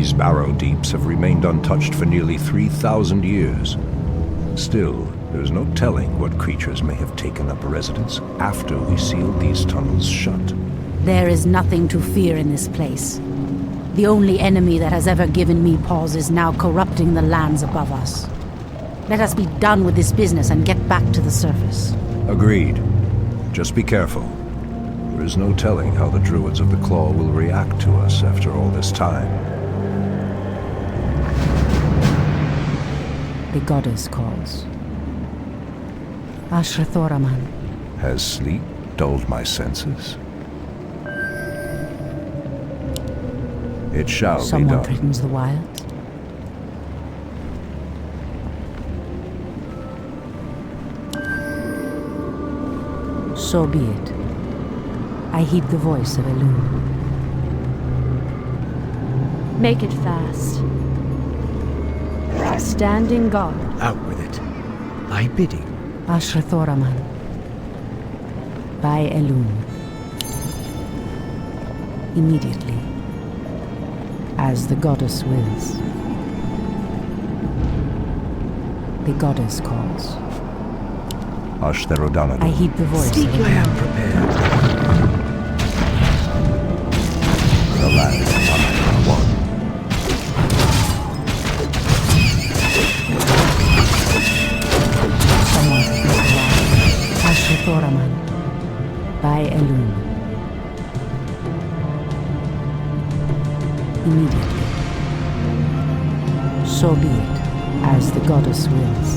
These barrow deeps have remained untouched for nearly 3,000 years. Still, there is no telling what creatures may have taken up residence after we sealed these tunnels shut. There is nothing to fear in this place. The only enemy that has ever given me pause is now corrupting the lands above us. Let us be done with this business and get back to the surface. Agreed. Just be careful. There is no telling how the druids of the Claw will react to us after all this time. The goddess calls. Ashrathoraman. Has sleep dulled my senses? It shall be done. Someone threatens the wilds. So be it. I heed the voice of Elune. Make it fast. Standing guard. Out with it. Thy bidding. Ashrathoraman. By Elune. Immediately. As the goddess wills. The goddess calls. I heed the voice. Speak your I am prepared. The land is one. Someone Ashrathoraman. By Elune. Immediately. So be it, as the goddess wills.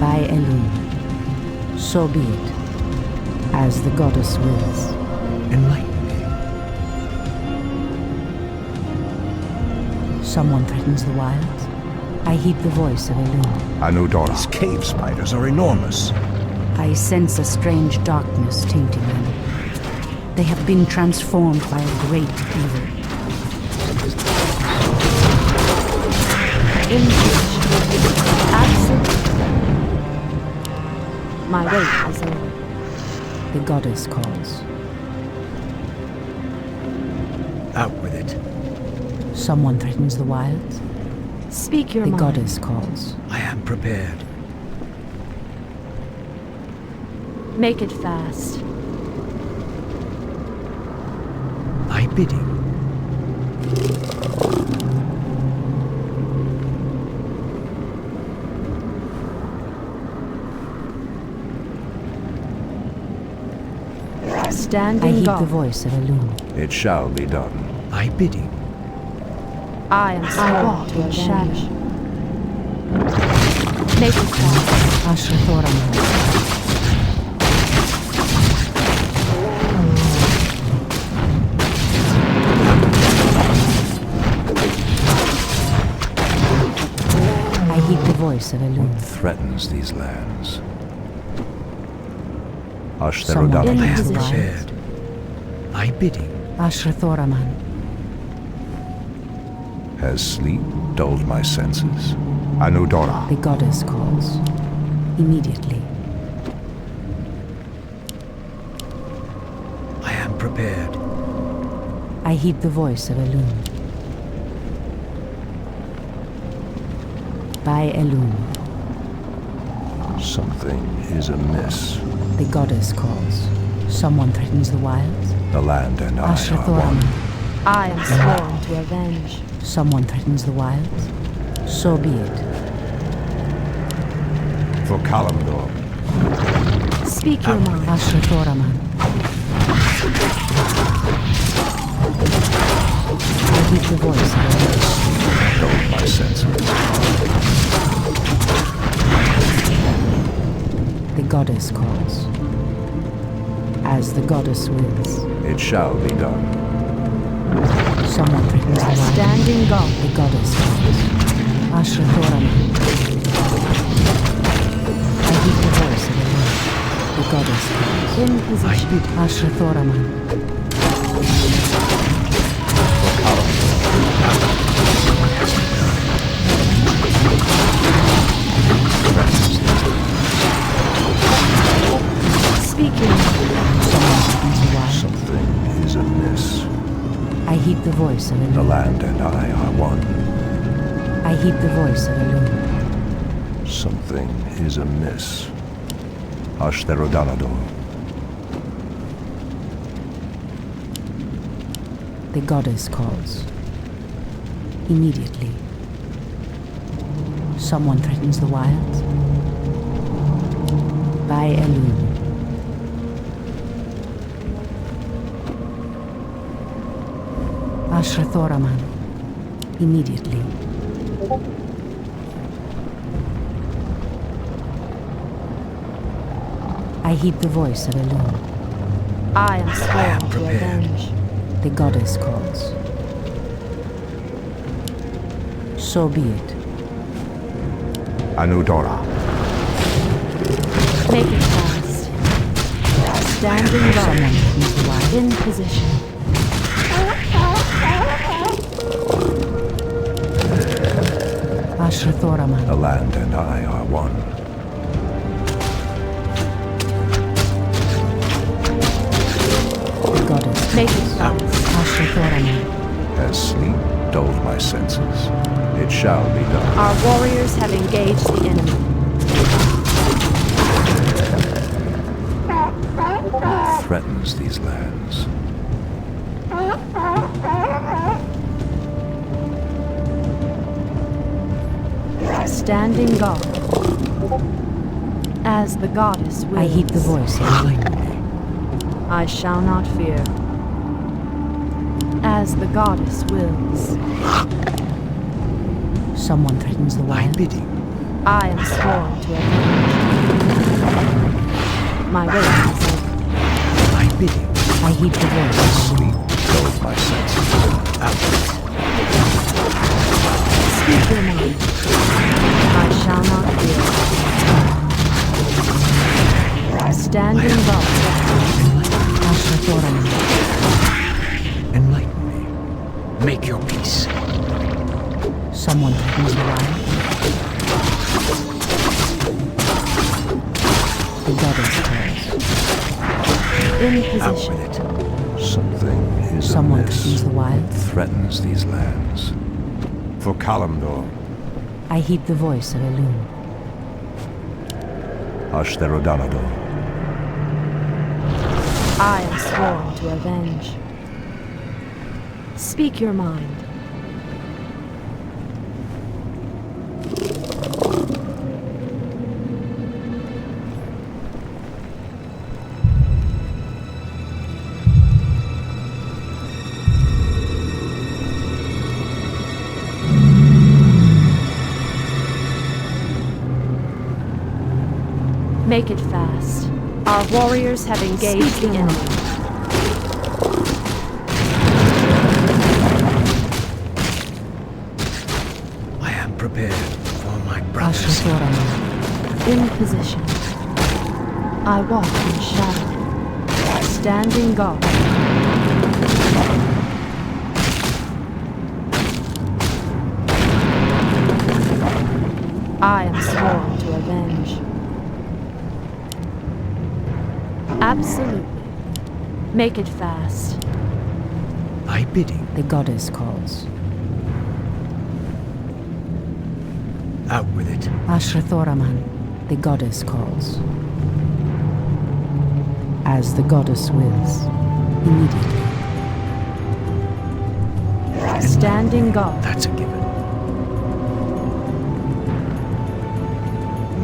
By Elune. So be it, as the goddess wills. Enlighten me. Someone threatens the wilds. I heed the voice of Elune. These cave spiders are enormous. I sense a strange darkness tainting them. They have been transformed by a great evil. Absent. My wait is over. The goddess calls. Out with it. Someone threatens the wilds. Speak your The mind. goddess calls. I am prepared. Make it fast. Thy bidding. I Standing heed the guard. voice of Elune. It shall be done. Thy bidding. I am sworn to a shadow. Make it fast. Ashrathoraman. I heed the voice of Elune. What threatens these lands? Someone I In am position. prepared. Thy bidding. Ashrathoraman. Has sleep dulled my senses? Anudora. The goddess calls. Immediately. I am prepared. I heed the voice of Elune. By Elune. Something is amiss. The goddess calls. Someone threatens the wilds. The land and I are Ashrathoraman. one. I am sworn to avenge. Someone threatens the wilds. So be it. For Kalimdor. Speak your mind. Ashrathoraman. I heed the voice of Elune. Dulled my senses. The goddess calls. As the goddess wills. It shall be done. Someone threatens the wilds. Standing guard. The goddess calls. Ashrathoraman. I heed the voice of Elune. The goddess calls. In Thy position. bidding. Ashrathoraman. Speak your mind. Someone threatens the wilds. Something is amiss. I heed the voice of The Elune. land and I are one. I heed the voice of Elune. Something is amiss. Ashtherodanador. The goddess calls. Immediately. Someone threatens the wilds. By Elune. Ashrathoraman. Immediately. I heed the voice of Elune. I am sworn to prepared. avenge. The goddess calls. So be it. Anudora. Make it fast. Standing Someone guard. threatens the wild. In position. Ashrathoraman. The land and I are one. The goddess. Make it fast. Ashrathoraman. As sleep dulled my senses, it shall be done. Our warriors have engaged the enemy. What threatens these lands? Standing guard. As the goddess wills. I heed the voice of Elune. I shall not fear. As the goddess wills. Someone threatens the My wild. bidding. I am sworn to avenge. My wait is over. My bidding. I heed the voice of Elune. Sleep dulled my senses. Speak your mind. I shall not fear. Standing guard. Ashrathoraman. Enlighten me. Make your peace. Someone threatens the wild. The goddess calls. In Out position. with it. Something is Someone amiss. threatens the wild. Threatens these lands. For Kalimdor, I heed the voice of Elune. Ashtherodanador. I am sworn to avenge. Speak your mind. Make it fast. Our warriors have engaged the enemy. I am prepared for my brothers. Ashrathoraman. In position. I walk in shadow. Standing guard. I am sworn to avenge. Absolutely. Make it fast. My bidding. The goddess calls. Out with it. Ashrathoraman. The goddess calls. As the goddess wills. Immediately. Standing guard. That's a given.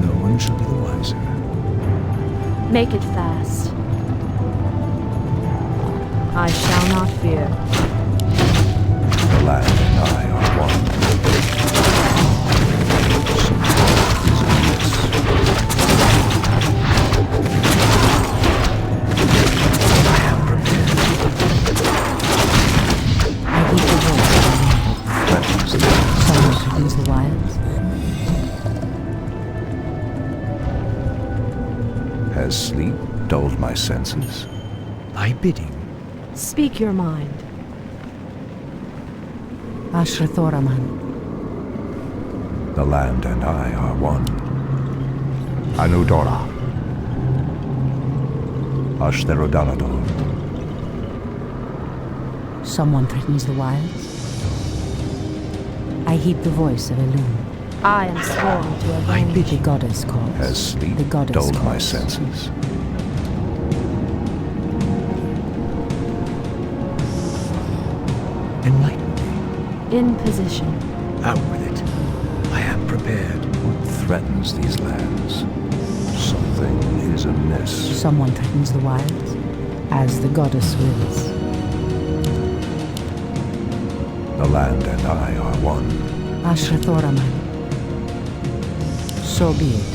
No one shall be the wiser. Make it fast. I shall not fear. The land and I are one. I heed the voice of Threatens the someone threatens the wilds. Has sleep dulled my senses? My bidding. Speak your mind. Ashrathoraman. The land and I are one. Anudora. Ashtherodanador. Someone threatens the wilds. I heed the voice of Elune. I am sworn to avenge. The goddess calls. Has sleep The goddess dulled calls. my senses? Enlighten me. In position. Out with it. I am prepared. What threatens these lands? Something is amiss. Someone threatens the wilds, as the goddess wills. The land and I are one. Ashrathoraman. So be it.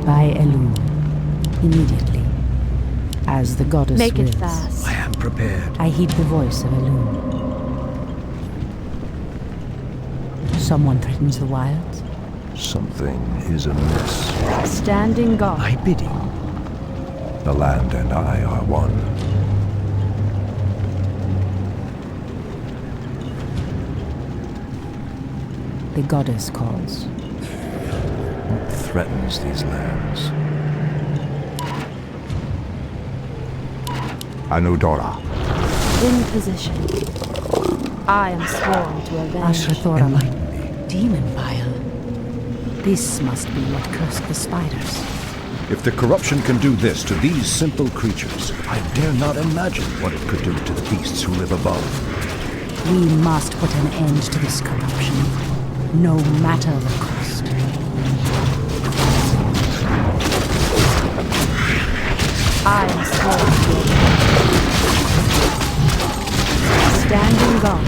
By Elune, immediately, as the goddess Make wills. it fast. I am prepared. I heed the voice of Elune. Someone threatens the wilds. Something is amiss. Standing guard. My bidding. The land and I are one. The goddess calls. What threatens these lands? Anudora. In position. I am sworn to avenge. Ashrathoraman. Demon bile. This must be what cursed the spiders. If the corruption can do this to these simple creatures, I dare not imagine what it could do to the beasts who live above. We must put an end to this corruption, no matter the cost. I am sworn to avenge. Standing guard.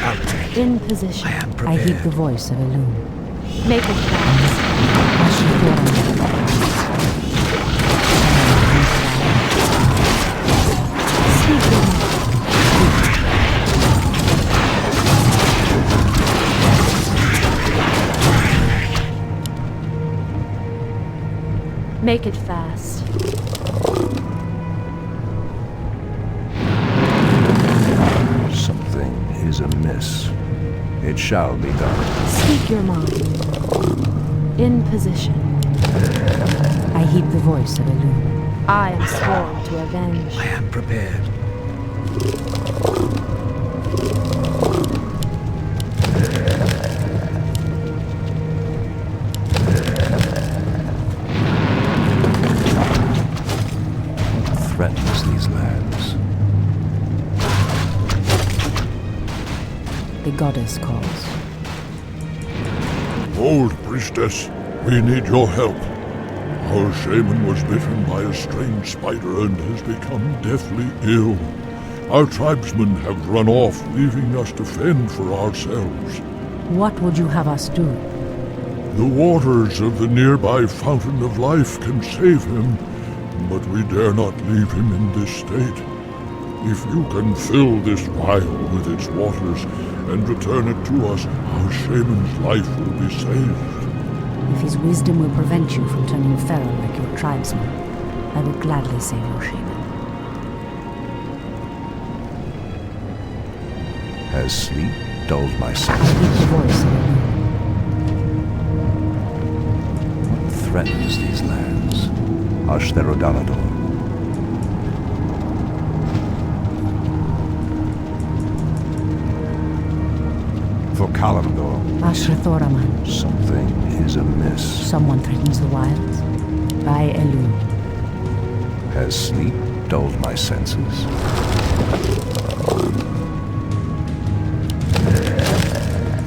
Out with it. In position. I am I heed the prepared. voice of Elune. Make it fast. Speak your mind. Make it fast. Something is amiss. It shall be done. Speak your mind. In position. I heed the voice of Elune. I am sworn to avenge. I am prepared. Threatens these lands. The goddess calls. Old priestess, we need your help. Our shaman was bitten by a strange spider and has become deathly ill. Our tribesmen have run off, leaving us to fend for ourselves. What would you have us do? The waters of the nearby Fountain of Life can save him, but we dare not leave him in this state. If you can fill this vial with its waters and return it to us, our shaman's life will be saved. If his wisdom will prevent you from turning feral like your tribesmen, I will gladly save your shaman. Has sleep dulled my I senses? heed the voice of Elune. What threatens these lands? Ashtherodanador. For Kalimdor, Ashrathoraman. something is amiss. Someone threatens the wilds. By Elune. Has sleep dulled my senses?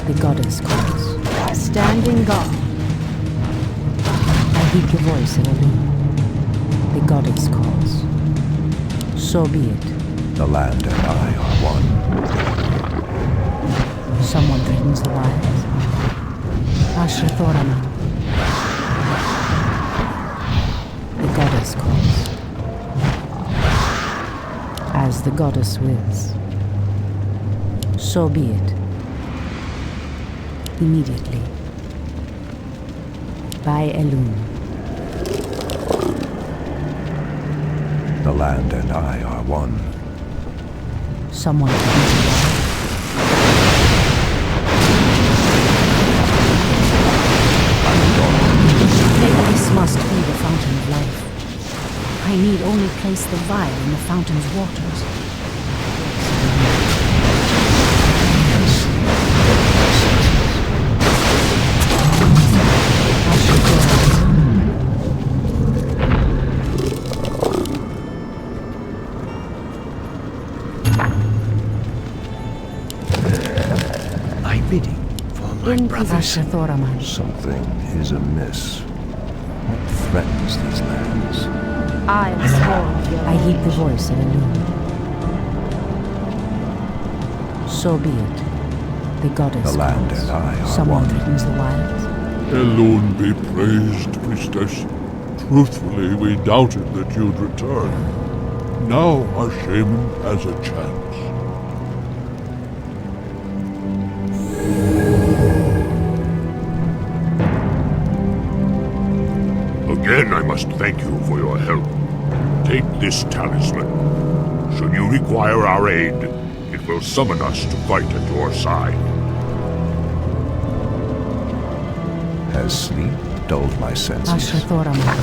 The goddess calls. Standing guard. I heed the voice of Elune. The goddess calls. So be it. The land and I are one. Someone threatens the wilds. Ashrathoraman. The goddess calls. As the goddess wills. So be it. Immediately. By Elune. The land and I are one. Someone threatens the wilds. Maybe this must be the place the vial in the fountain's waters. My bidding for my brother's. Ashathoraman. Something is amiss. What threatens these lands? I am sworn to your I heed the voice of Elune. So be it. The goddess The land calls. and I are Someone one. threatens the wilds. Elune be praised, priestess. Truthfully, we doubted that you'd return. Now our shaman has a chance. Again, I must thank you for your help. Take this talisman. Should you require our aid, it will summon us to fight at your side. Has sleep dulled my senses? Ashathoraman.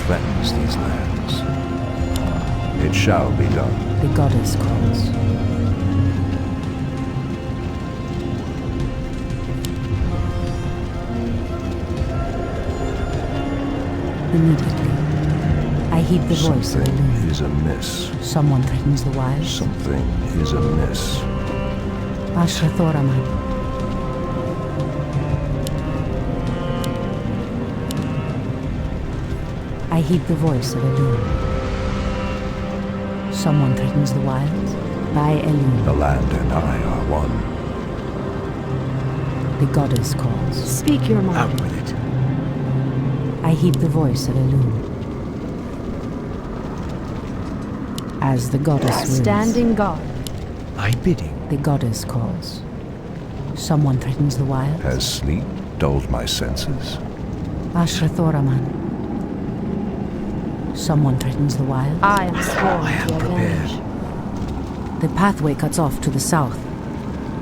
Threatens these lands. It shall be done. The goddess calls. Immediately, I heed the voice of Something Elune. is amiss. Someone threatens the wilds. Something is amiss. Ashathoraman. I heed the voice of Elune. Someone threatens the wilds. By Elune, The land and I are one. the goddess calls. Speak your mind. Out with it. I heed the voice of Elune. As the goddess wills, Standing guard. My bidding. the goddess calls. Someone threatens the wilds. Has sleep dulled my senses? Ashrathoraman. Someone threatens the wild. I am sworn I am to prepared. avenge. The pathway cuts off to the south,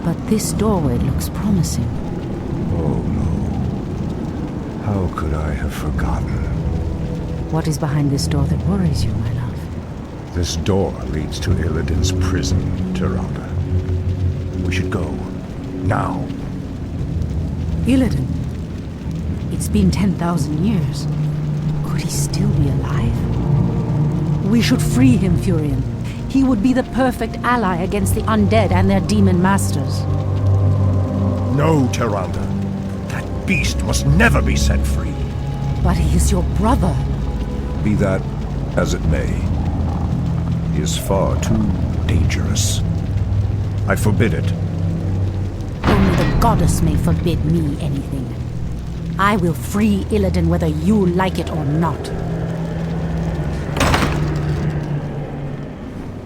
but this doorway looks promising. Oh no. How could I have forgotten? What is behind this door that worries you, my love? This door leads to Illidan's prison, Tyrande. We should go. Now. Illidan. It's been 10,000 years. Could he still be alive? We should free him, Furion. He would be the perfect ally against the undead and their demon masters. No, Tyrande. That beast must never be set free. But he is your brother. Be that as it may, he is far too dangerous. I forbid it. Only the goddess may forbid me anything. I will free Illidan whether you like it or not.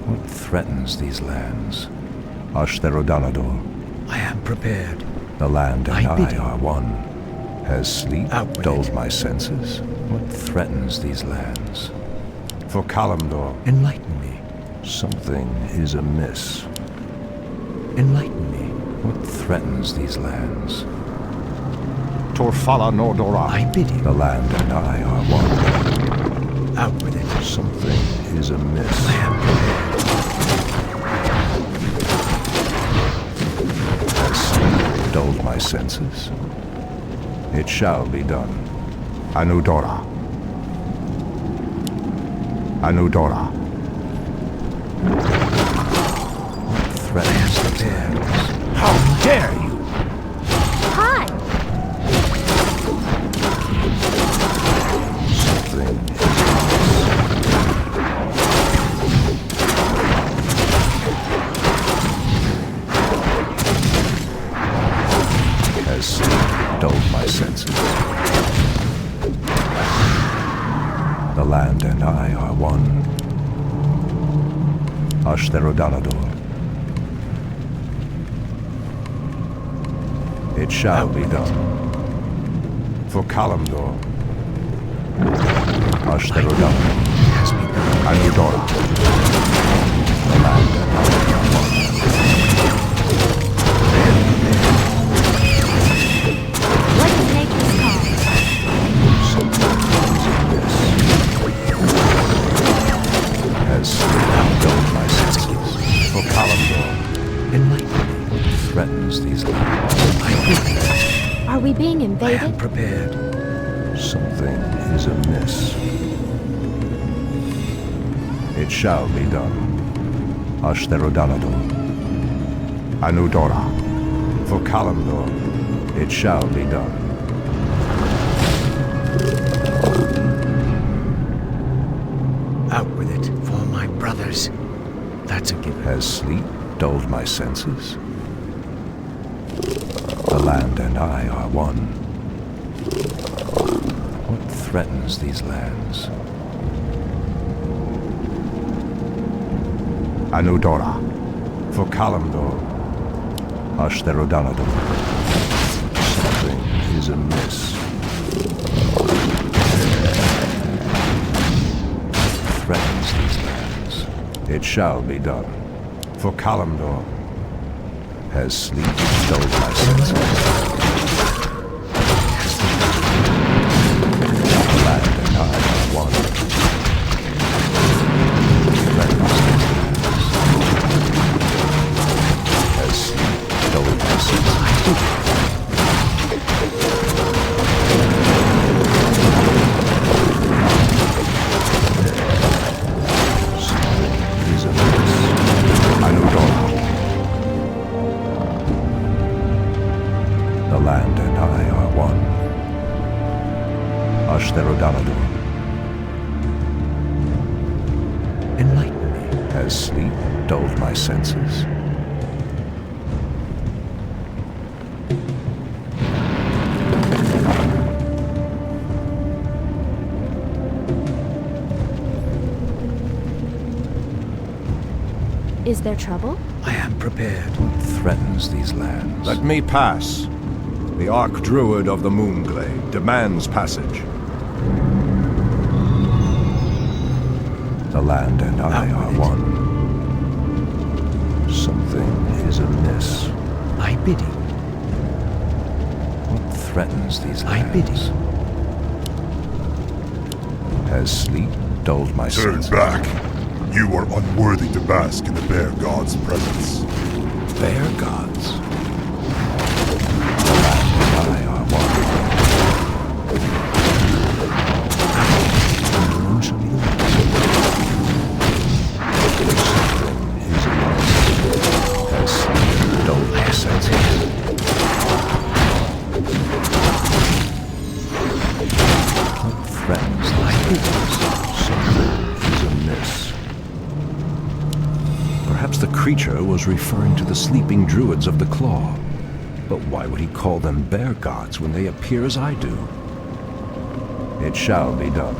What threatens these lands? Ashtherodanador. I am prepared. The land and I I bid you. are one. Has sleep Out with dulled it. my senses? What threatens these lands? For Kalimdor, Enlighten me. something is amiss. Enlighten me. What threatens these lands? Torfala Nordora. My bidding. The land and I are one. Out with it. Something is amiss. I am prepared. Has sleep dulled my senses? It shall be done. Anudora. Anudora. What threatens these lands? How dare you! Hi! Something is has dulled my senses. The land and I are one. Ashtherodanador. It shall be done. For Kalimdor. Ashtherodanador. Has been Anudora. The land and I are one. What is nature's call? Something Enlighten me. What threatens these lands? Are we being I invaded? am prepared. Something is amiss. It shall be done. Ashtherodanador. Anudora. For Kalimdor. It shall be done. Out with it for my brothers. That's a given. Has sleep dulled my senses? The land and I are one. What threatens these lands? Anudora. For Kalimdor. Ashtherodanador. Something is amiss. Threatens these lands. It shall be done. For Kalimdor. Has sleep dulled my senses? The land and I are one. Threatens these lands. Has sleep dulled my senses? The land and I are one. Ashtherodanador. Enlighten me. Has sleep dulled my senses? Is there trouble? I am prepared. What threatens these lands? Let me pass. The Archdruid of the Moonglade demands passage. The land and I Out are with it. one. Something is amiss. I bid you. What threatens these I bid lands? Has sleep dulled my Turn senses? back. You are unworthy to bask in the bear god's presence. Bear gods. The land and I are one. Alone shall be the way. Something is amiss. Has sleep dulled my senses? What threatens these lands? Something is amiss. Perhaps the creature was referring to the sleeping druids of the Claw. But why would he call them bear gods when they appear as I do? It shall be done.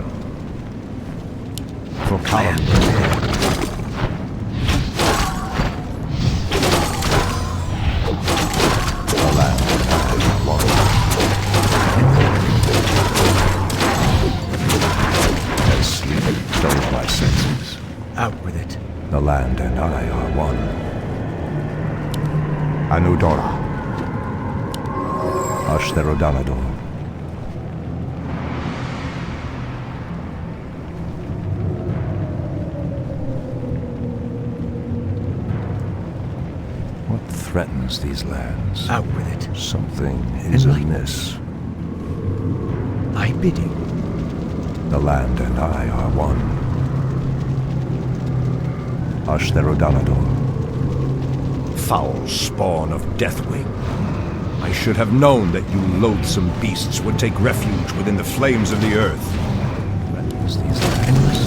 For Kalimdor. The land and I are one. Has sleep dulled my senses? Out with it. The land and I are one. Anudora. Ashtherodanador. What threatens these lands? Out with it. Something is Enlighten. amiss. I bid you. The land and I are one. Ashtherodanador. Foul spawn of Deathwing. I should have known that you loathsome beasts would take refuge within the flames of the earth. Threatens these lands.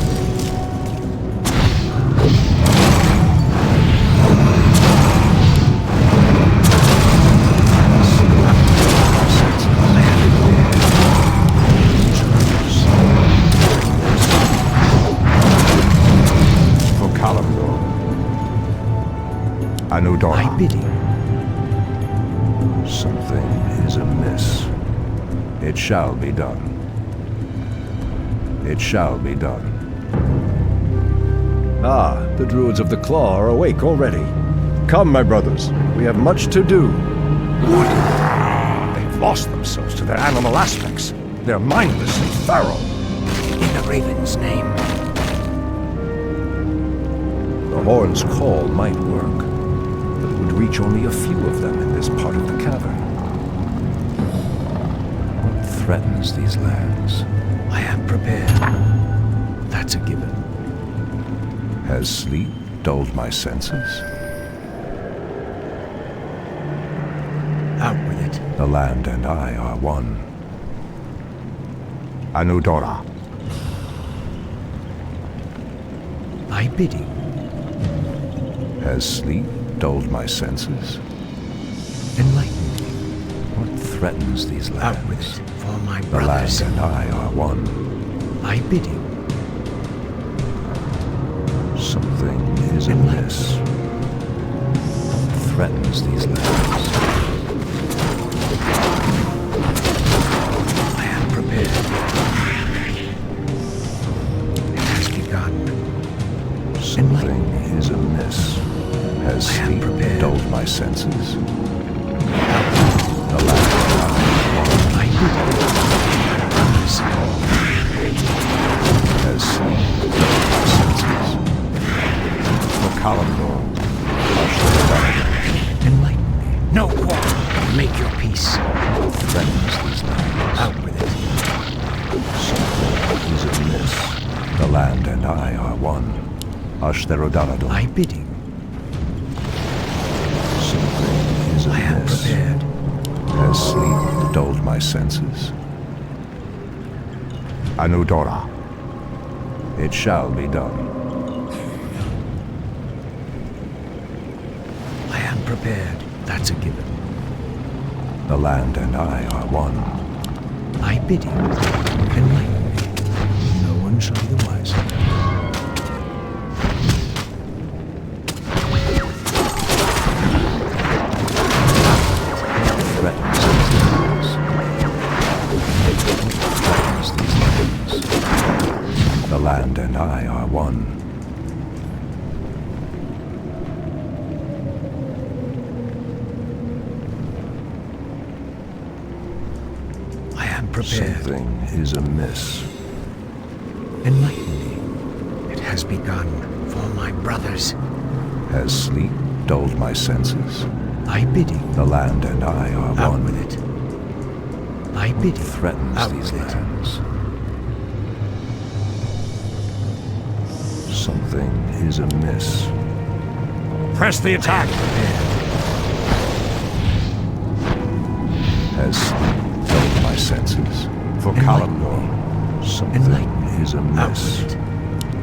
For Kalimdor. Anudora. I bid you. Something is amiss. It shall be done. It shall be done. Ah, the Druids of the Claw are awake already. Come, my brothers, we have much to do. They've lost themselves to their animal aspects. They're mindless and feral. In the Raven's name. The horn's call might work. reach only a few of them in this part of the cavern. What threatens these lands? I am prepared. That's a given. Has sleep dulled my senses? Out with it. The land and I are one. Anudora. My bidding. Has sleep dulled my senses? Enlighten me. What threatens these lands? Out with it. For my The brothers. land and I are one. My bidding. Something is amiss. What threatens these lands? I am prepared. It has begun. Something is amiss. Has I am sleep prepared. dulled my senses? The land and I are one. My bidding. Has sleep dulled my senses? For Kalimdor, Enlighten me. No quarrel. Make your peace. what threatens these lands? Out with it. Something is amiss. The land and I are one. Ashtherodanador. My bidding. Something is I am amiss. prepared. Has sleep dulled my senses? Anudora. It shall be done. I am prepared. That's a given. The land and I are one. My bidding. Enlighten me. No one shall be the wiser. Threatens these lands. Threatens these lands. The land and I are one. I am prepared. Something is amiss. Enlighten me. It has begun for my brothers. Has sleep dulled my senses? My bidding. The land and I are Out one. with it. My bidding. Threatens Out these with it. lands. Something is amiss. Press the attack! Has sleep dulled my senses? For Enlighten Kalimdor, something Enlighten me. is Out amiss. with it.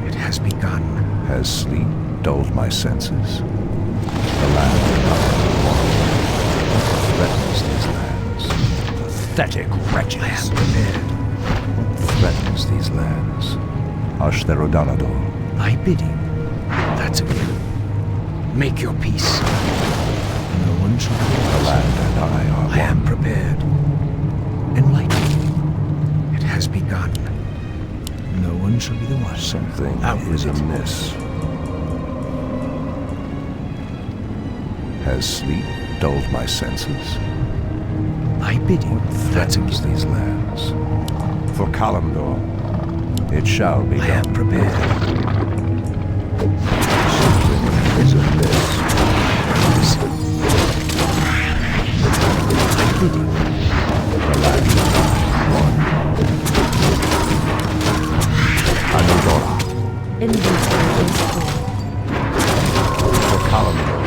It has begun. Has sleep dulled my senses? The land and I are one. Threatens these lands. Pathetic I wretches. am prepared. Threatens these lands. Ashtherodanador. My bidding. That's a given. Make your peace. No one shall be The land and I are I am one. prepared. Enlighten me. It has begun. No one shall be the wiser. Something Out with is it. amiss. Has sleep dulled my senses? My bidding. That's a Threatens given. these lands. For Kalimdor, it shall be I done. am prepared. Something is amiss. My bidding. The land and I are one. Anudora, In this place, for Kalimdor,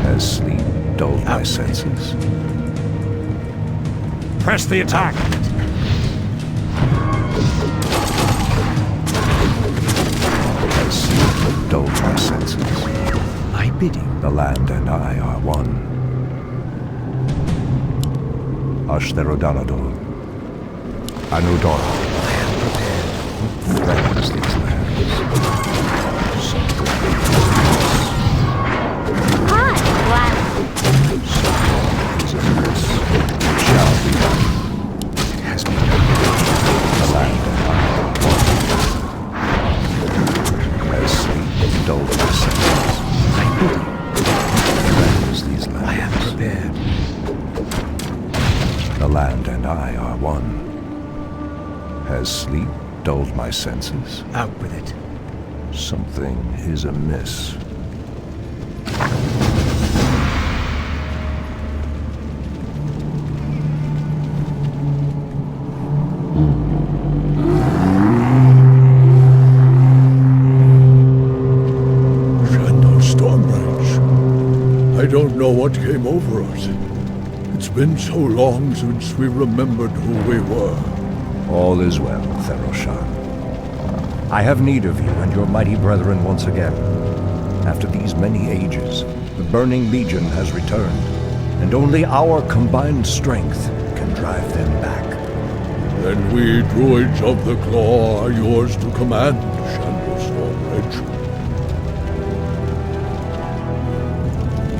has sleep dulled my Out with it. senses? Press the attack! Has sleep dulled my senses? My bidding. The land and I are one. Ashtherodanador, Anudora, I am prepared. threatens these lands. Something is amiss. It shall be done. It has begun. The land and I are one. Has sleep dulled my senses? My bidding. Threatens these I am lands. prepared. The land and I are one. Has sleep dulled my senses? Out with it. Something is amiss. don't know what came over us. It's been so long since we remembered who we were. All is well, Theroshan. I have need of you and your mighty brethren once again. After these many ages, the Burning Legion has returned, and only our combined strength can drive them back. Then we druids of the Claw are yours to command, Stormbridge.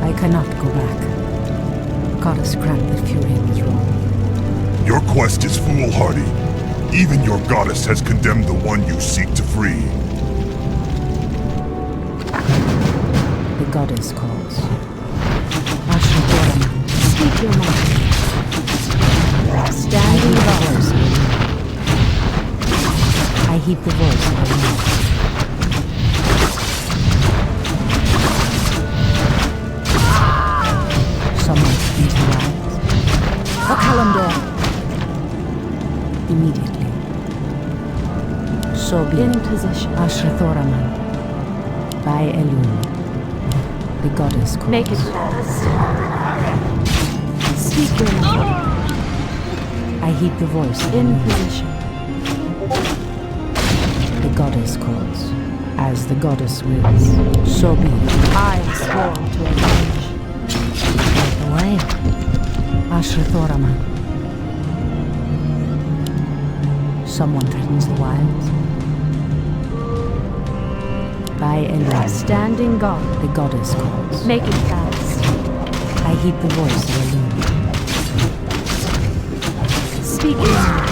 I cannot go back. Goddess grant that Furion is wrong. Your quest is foolhardy. Even your goddess has condemned the one you seek to free. The goddess calls. Ashra, Speak your mind. Standing voice. I heed the voice of the Lord. Someone into the eyes. A calendar. Immediately. So be in it. position. Ashra Thoraman. By Elun. The goddess calls. Make it fast. Speak your mind. I heed the voice of In Elun. position. The goddess calls. As the goddess wills. So be it. I am sworn to avenge. The way. Ashra Thoraman. Someone threatens the wilds. By Elun. Standing guard. The goddess calls. Make it fast. I heed the voice of Elun. Speak your mind.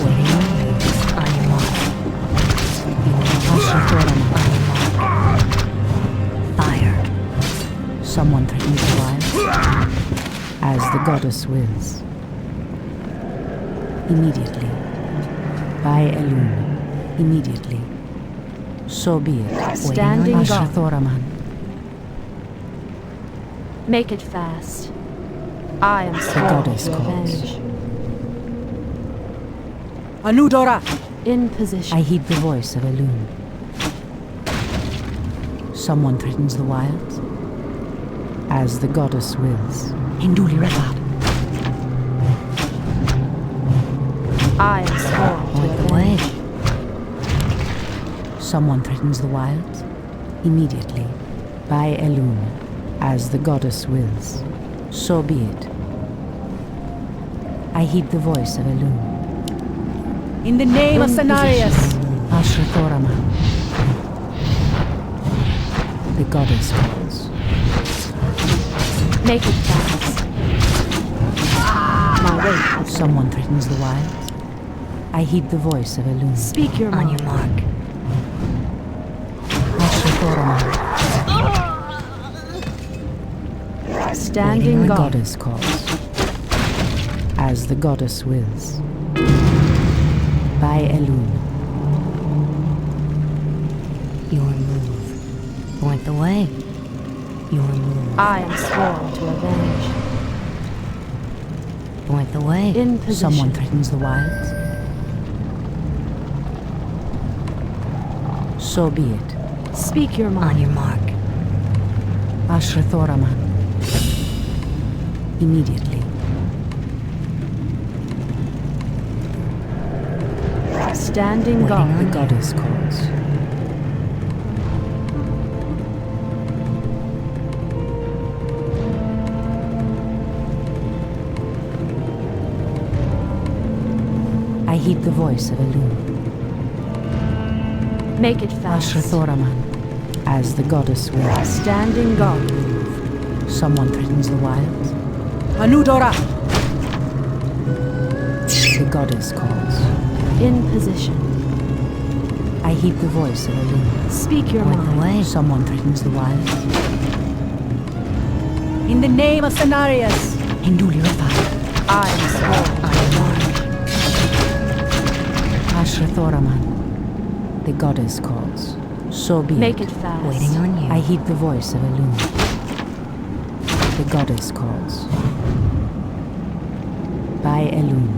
Waiting on you. I am on. Ashra Thoraman. Fire. Someone threatens the wilds. As the goddess wills. Immediately. By Elun. Immediately. So be it. Standing Ashra guard. Thoraman. Make it fast. I am The sworn goddess to calls. avenge. Anudora! In position. I heed the voice of Elun. Someone threatens the wilds. As the goddess wills. Hinduli Refat. I am sworn to Point the way. avenge. Someone threatens the wilds. Immediately. By Elun. As the goddess wills. So be it. I heed the voice of Elun. In the name of Cenarius! Ashra Thoraman. The goddess calls. Make it fast. My way. Someone threatens the wilds. I heed the voice of Elun. Speak your mind. mark. Ashra Thoraman. Standing The guard. goddess calls. As the goddess wills. By Elun. Your move. Point the way. Your move. I am sworn to avenge. Point the way. In position. Someone threatens the wilds. So be it. Speak your mind. On your mark. Ashra Thoraman. Immediately. Standing Waiting guard. on the goddess calls. I heed the voice of Elun. Make it fast. Ashra Thoraman. As the goddess wills. Standing guard. Someone threatens the wilds. Anudora! The goddess calls. In position. I heed the voice of Elun. Speak your mind. Way. Someone threatens the wilds. In the name of Cenarius! Hinduli Rafa. I am sworn. Ashra Thoraman. The goddess calls. So be Make it fast. Waiting on you. I heed the voice of Elun. The goddess calls. By Elun.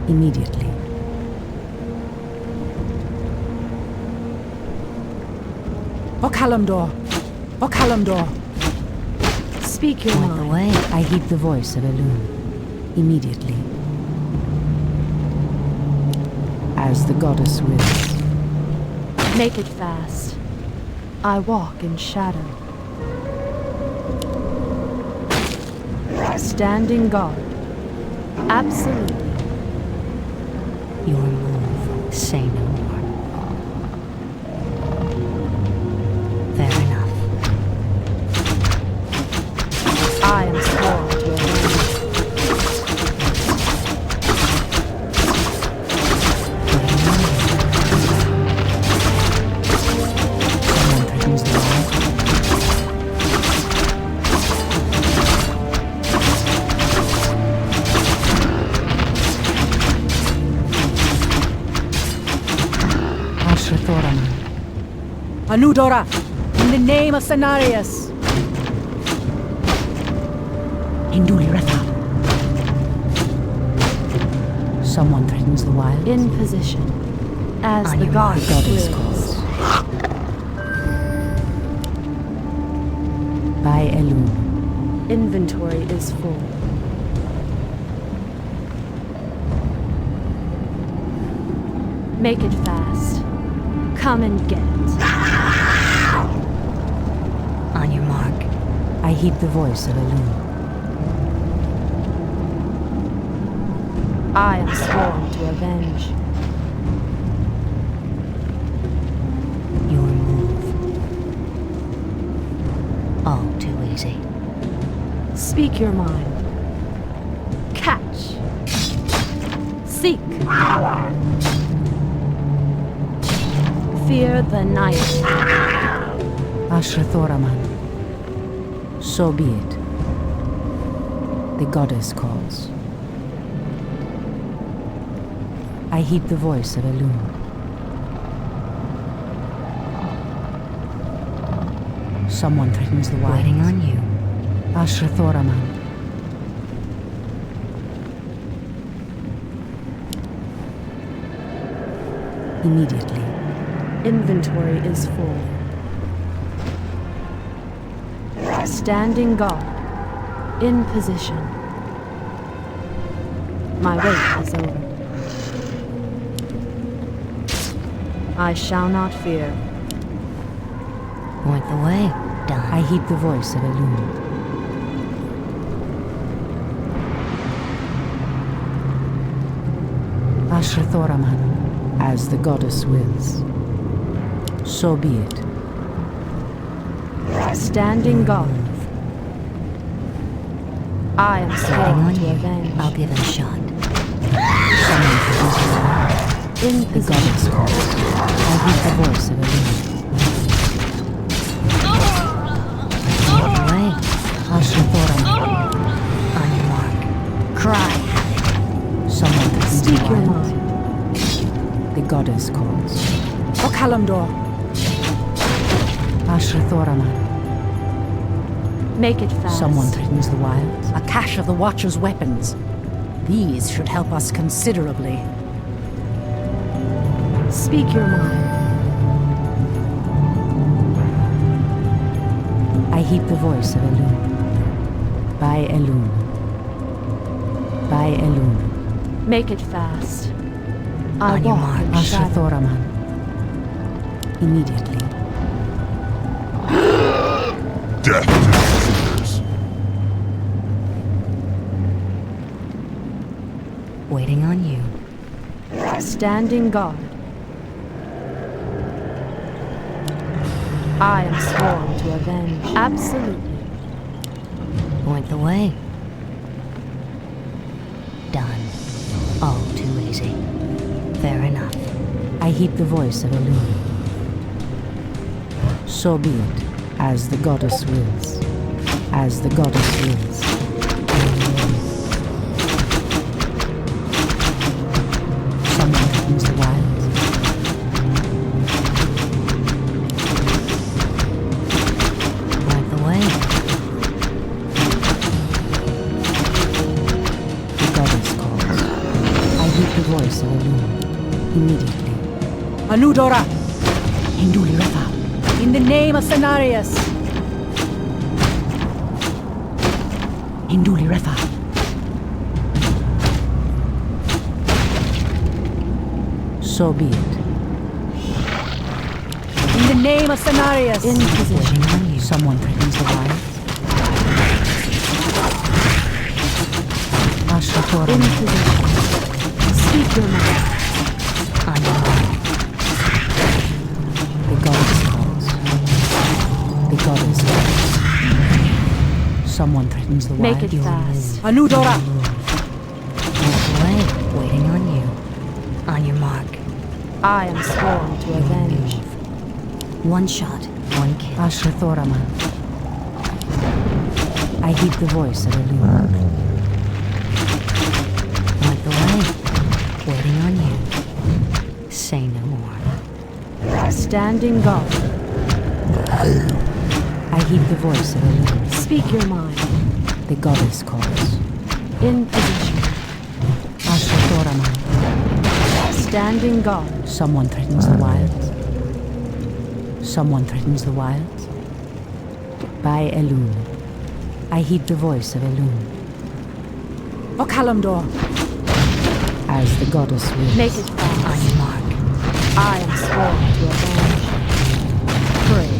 Immediately. Okalamdor. Speak your Point the mind. way. I heed the voice of Elune. Immediately. As the goddess wills. Make it fast. I walk in shadow. Standing guard. Absolutely. Your move. Say no more. Fair enough. I am sworn to avenge. Someone threatens the wild. Ashrathoraman. Anudora! In the name of Cenarius! Hinduli Rathal. Someone threatens the wild. In position. As On the your mark, goddess goddess wills. calls. By Elune. Inventory is full. Make it fast. Come and get. On your mark. I heed the voice of Elune. I am sworn to avenge. Your move. All too easy. Speak your mind. Catch. Seek. Fear the night. Ashrathoraman. So be it. The goddess calls. I heed the voice of Elune. Someone threatens the wild. Waiting on you. Ashrathoraman. Immediately. Inventory is full. Standing guard. In position. My wait is over. I shall not fear. Point the way. Done. I heed the voice of Elune. Ashrathoraman, as the goddess wills. So be it. Standing guard. I am sworn to avenge. I'll give it a shot. In The goddess position. calls. I heed the voice of Elune. Point the way. Ashrathoraman. On your mark. Cry. Someone threatens the Speak your wild. mind. The goddess calls. Okalamdor. Ashrathoraman. Make it fast. Someone threatens the wild. A cache of the Watcher's weapons. These should help us considerably. Speak your mind. I heed the voice of Elune. By Elune. By Elune. Make it fast. I On your walk mark. in shadow. Ashrathoraman. Immediately. Death to intruders. Waiting on you. Standing guard. I am sworn to avenge. Absolutely. Point the way. Done. All too easy. Fair enough. I heed the voice of Elune. So be it, as the goddess wills. As the goddess wills. Someone threatens the wild. Point the way. The goddess calls. I heed the voice of Elune. Immediately. Anudora! Hinduli Rathal. In the In the name of Cenarius! Hinduli Refa. So be it. In the name of Cenarius! In position on you. Someone threatens the wild. Ashatora. In position. Speak your mind. I know. The goddess calls. The goddess calls. Someone threatens the wild. Make it fast. Anudora! Away, waiting on you. On your mark. I am sworn to avenge. One shot, one kill. Ashrathoraman. I heed the voice of Elune. Light the way, waiting on you. Say no more. Standing guard. I heed the voice of Elune. Speak your mind. The goddess calls. In position. Ashrathoraman. Standing guard. Someone threatens the wilds. Someone threatens the wilds. By Elune. I heed the voice of Elune. Okalamdor. As the goddess wills. Make it fast. On your mark. I am sworn to avenge. Pray.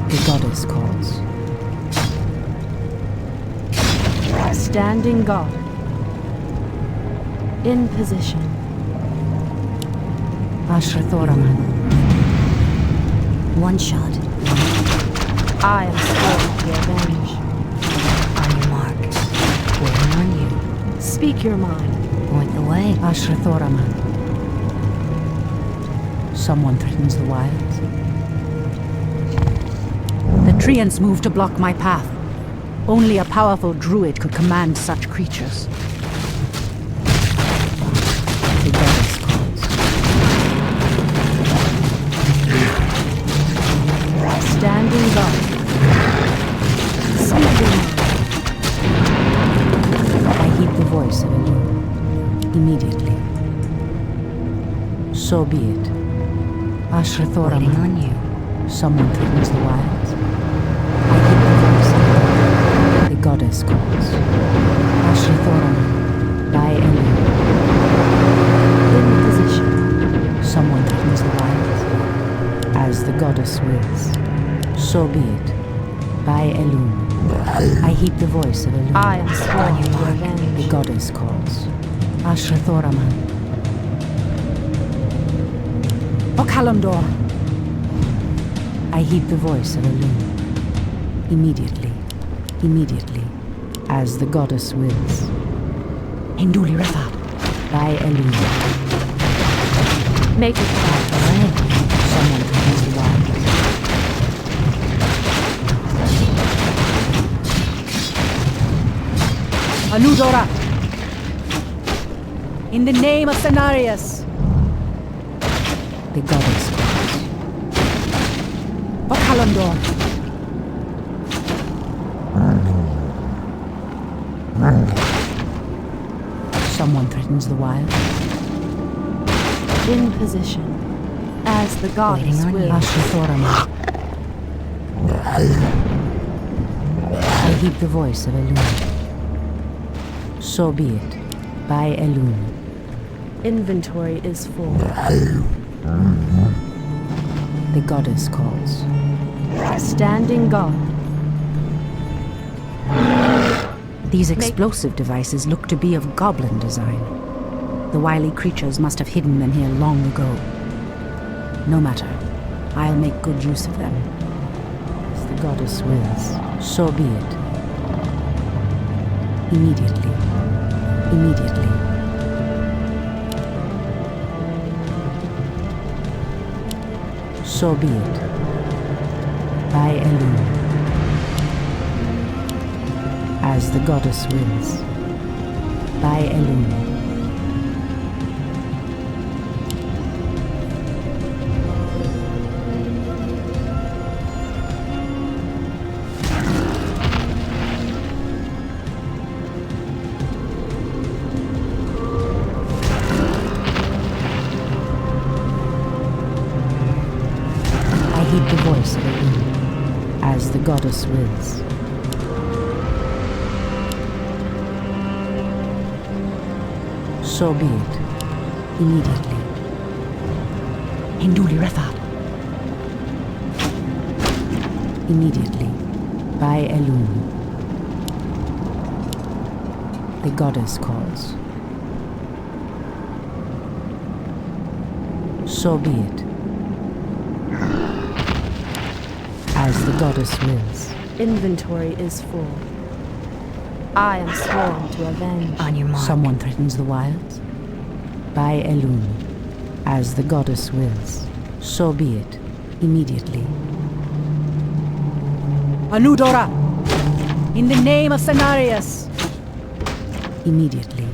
The goddess calls. Standing guard. In position. Ashrathoraman. One shot, I am sworn to avenge. on your mark. Waiting on you. Speak your mind. Point the way. Ashrathoraman. Someone threatens the wilds. The treants move to block my path. Only a powerful druid could command such creatures. The goddess calls. Standing guard. Speak your mind. I heed the voice of Elune. Immediately. So be it. Waiting Ashrathoraman. on you. Someone threatens the wilds. I heed the voice of Elune. The goddess calls. Ashrathoraman. By Elune. In position. Someone threatens the wilds. As the goddess wills. So be it. By Elune. I heed the voice of Elune. I am sworn to The avenge. goddess calls. Ashrathoraman. Okalamdor. I heed the voice of Elune. Immediately. Immediately. As the goddess wills. Hinduli Refa. By Elune. Make it fast. Someone threatens the wild. Anudora! In the name of Cenarius! The goddess calls. Okalamdor! Someone threatens the wild. In position. As the goddess Waiting on you. wills. Ashrathoraman. I heed the voice of Elune. So be it. By Elune. Inventory is full. The goddess calls. Standing guard. These explosive devices look to be of goblin design. The wily creatures must have hidden them here long ago. No matter. I'll make good use of them. As the goddess wills. So be it. Immediately. Immediately. So be it. By Elune. As the goddess wills. By Elune. voice of Elune, as the goddess wills. So be it, immediately. Hinduli Refat. Immediately, by Elune. The goddess calls. So be it. As the goddess wills. Inventory is full. I am sworn to avenge. On your mark. Someone threatens the wilds. By Elune. As the goddess wills. So be it. Immediately. Anudora! In the name of Cenarius! Immediately.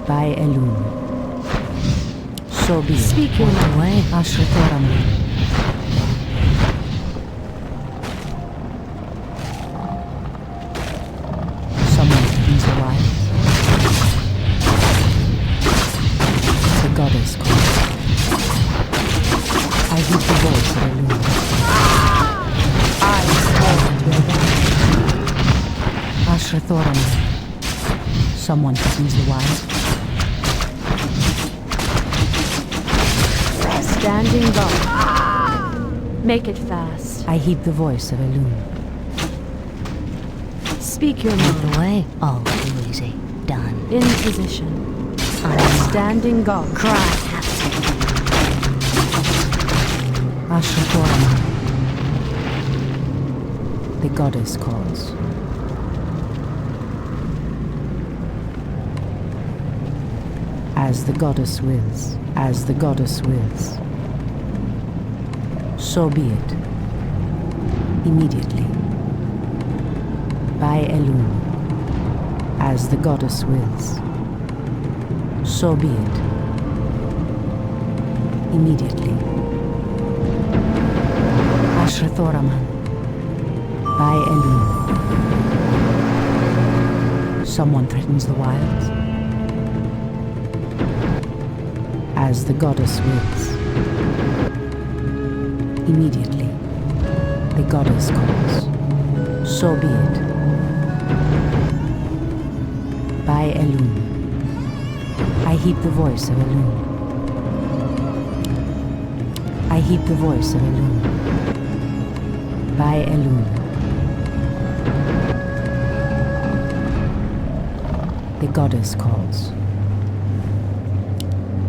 By Elune. So be it. Speak your mind. Away. Ashrathoram. Someone threatens the wilds. The goddess calls. I hear the voice of Elune. I am sworn to avenge. Ashrathoram. Someone threatens the wilds. Standing guard. Make it fast. I heed the voice of Elune. Speak your Out mind. the way. All too easy. Done. In position. On your mark. Standing guard. Cry. Ashrathoram. The goddess calls. As the goddess wills. As the goddess wills. So be it. Immediately. By Elune. As the goddess wills. So be it. Immediately. Ashrathoraman. By Elune. Someone threatens the wilds. As the goddess wills. Immediately. The goddess calls. So be it. By Elune. I heed the voice of Elune. I heed the voice of Elune. By Elune. The goddess calls.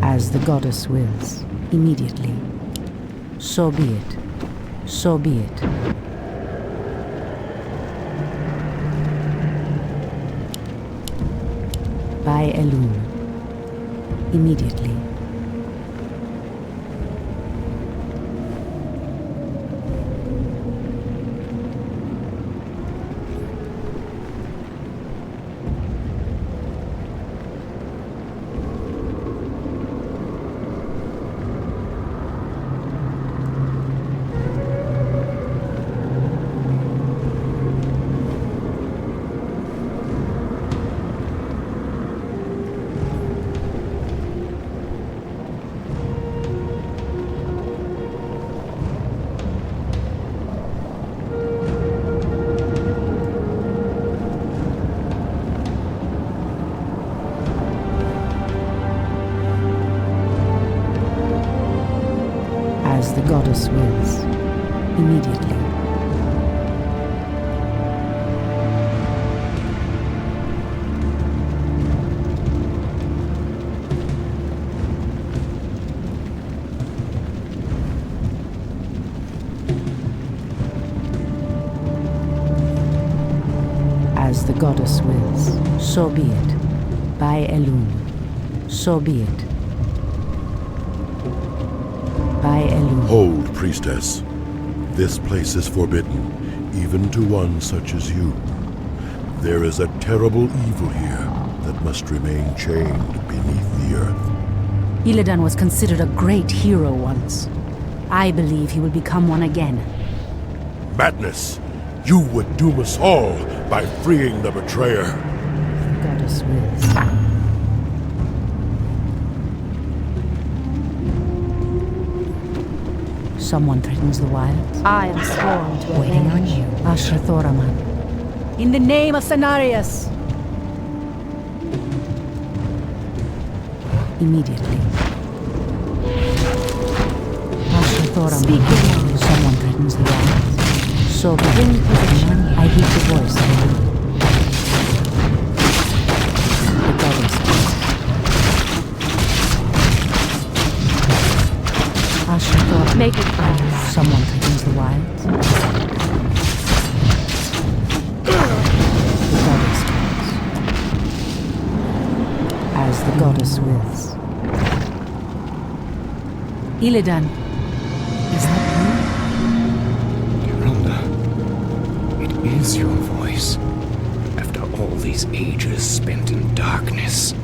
As the goddess wills. Immediately. So be it. So be it. By Elune. Immediately. As the goddess wills. Immediately. As the goddess wills. So be it. By Elune. So be it. By Elune. Hold, priestess. This place is forbidden, even to one such as you. There is a terrible evil here that must remain chained beneath the earth. Illidan was considered a great hero once. I believe he will become one again. Madness! You would doom us all by freeing the betrayer. The goddess wills. Someone threatens the wilds. I am sworn to Waiting on avenge. you. Asher Thoraman. In the name of Cenarius! Immediately. Asher Thoraman. Speak your mind. Someone threatens the wilds. So begin position. I heed the voice. The goddess. Asher Thoraman. Make it fire. Someone threatens the wilds. The goddess wills. As the goddess wills. Illidan, is that Rhonda, it is your voice. After all these ages spent in darkness,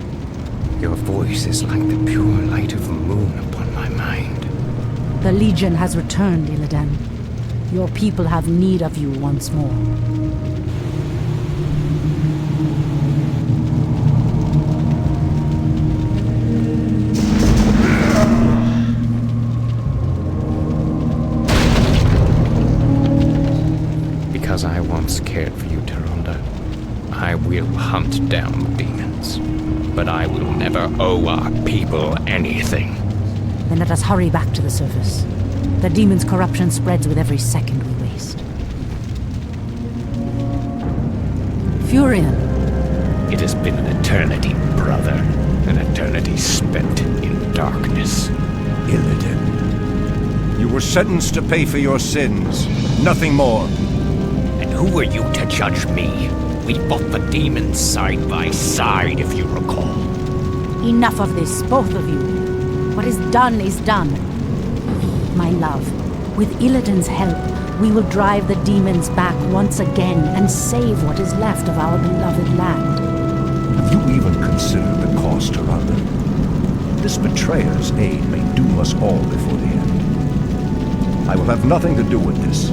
your voice is like the pure light of the moon upon my mind. you? The Legion has returned, Illidan. Your people have need of you once more. Because I once cared for you, Taronda, I will hunt down demons. But I will never owe our people anything. Then let us hurry back to the surface. The demon's corruption spreads with every second we waste. Furion, It has been an eternity, brother. An eternity spent in darkness. Illidan, you were sentenced to pay for your sins. Nothing more. And who are you to judge me? We fought the demons side by side, if you recall. enough of this, both of you. What is done is done. My love, with Illidan's help, we will drive the demons back once again and save what is left of our beloved land. Have you even considered the cost, Taranda? This betrayer's aid may doom us all before the end. I will have nothing to do with this.